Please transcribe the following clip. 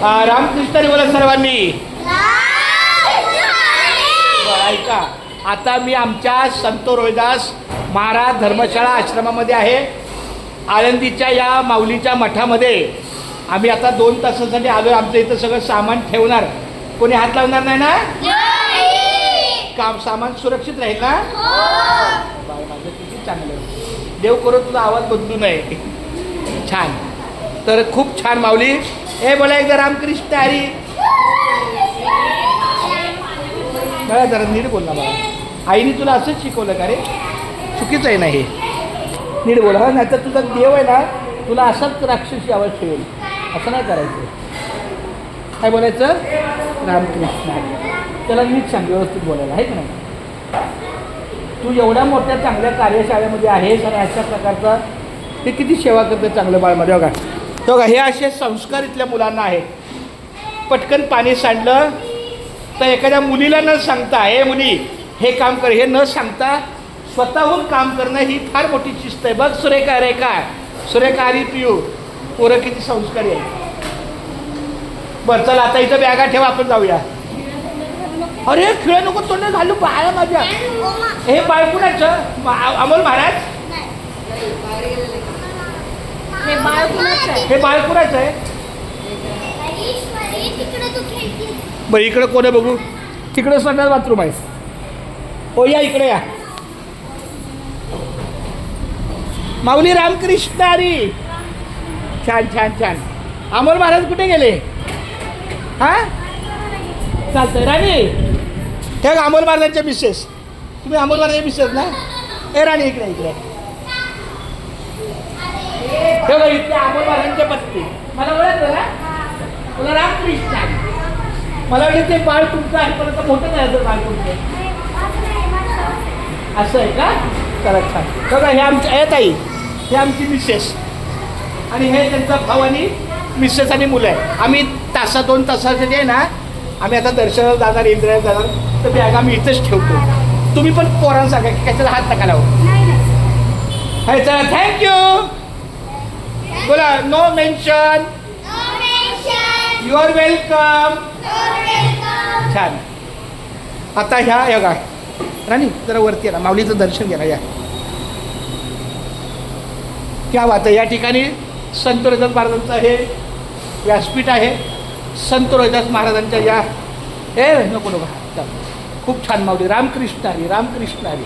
रामकृष्ण बोला सर्वांनी. ऐका, आता मी आमच्या संत रोहिदास महाराज धर्मशाळा आश्रमामध्ये आहे. आळंदीच्या या माऊलीच्या मठामध्ये आम्ही आता 2 तासासाठी आलो. आमचं इथं सगळं सामान ठेवणार, कोणी हात लावणार नाही ना? काम सामान सुरक्षित राहील ना? बाय, माझं किती चांगलं. देव करो तुझा आवाज बदलू नये. छान. तर खूप छान माऊली. हे बोला एकदा रामकृष्ण हरी. बघा जरा नीट बोल ना बाळा. आईने तुला असंच शिकवलं का रे? चुकीचं आहे ना हे. नीट बोला. हा, नाही तर तुझा देव आहे ना तुला असाच राक्षसी आवाज ठेवेल. असं नाही करायचं. काय बोलायचं? रामकृष्ण हरी. त्याला नीट सांग, व्यवस्थित बोलायला, आहे की नाही? तू एवढ्या मोठ्या चांगल्या कार्यशाळेमध्ये आहेस आणि अशा प्रकारचा ते किती सेवा करते चांगलं बाळमध्ये. बघा बघा, हे असे संस्कार इथल्या मुलांना आहेत. पटकन पाणी सांडलं तर एखाद्या मुलीला न सांगता, हे मुली हे काम कर, हे न सांगता स्वतःहून काम करणं ही फार मोठी शिस्त आहे. बघ सुरेखा, रेखा, सुरेखा हरी पियू, पोरं किती संस्कारी आहे. बरं चला आता इथं बॅगा ठेवा, आपण जाऊया. अरे खेळ नको तोंड घालू बाळा माझ्या. हे बाळ कुणाचं? अमोल महाराज. हे बाळ कुणाचं आहे? बरं इकडे कोण आहे बघू. तिकडे संडास बाथरूम आहे. हो या इकडे या. माऊली रामकृष्ण हरी. छान छान छान. अमोल महाराज कुठे गेले? हा चालतंय. राणी हे अमोल महाराजांच्या मिसेस. तुम्ही अमोल महाराजांच्या मिसेस ना? ए राणी इकडे इकडे. हे बघा इथले अमोल महाराजांच्या पत्नी. मला ओळखलं ना? तुला रामकृष्ण हरी. मला वाटतं ते बाळ तुमचं आहे पण मोठं नाही असं बाळ तुमचं. असं आहे का? चला छान. बघा हे आमच्या आहे ताई, हे आमची मिसेस आणि हे त्यांचा भाऊ आणि मिसेस आणि मुलं आहे. आम्ही 2 तासासाठी आहे ना, आम्ही आता दर्शनाला जाणार, इंद्रायला जाणार, तर बॅग आम्ही इथंच ठेवतो. तुम्ही पण पोरांना सांगा की कशाला हात नका लावू. हे चला थँक्यू. बोला no mention. You are welcome. छान. आता ह्या बघा राणी जरा वरती आहे ना, माऊलीचं दर्शन घ्या. या क्या बात आहे. या ठिकाणी संत रोहिदास महाराजांचं हे व्यासपीठ आहे. संत रोहिदास महाराजांच्या या हे नको नको. खूप छान माऊली. रामकृष्ण हरी. रामकृष्ण हरी.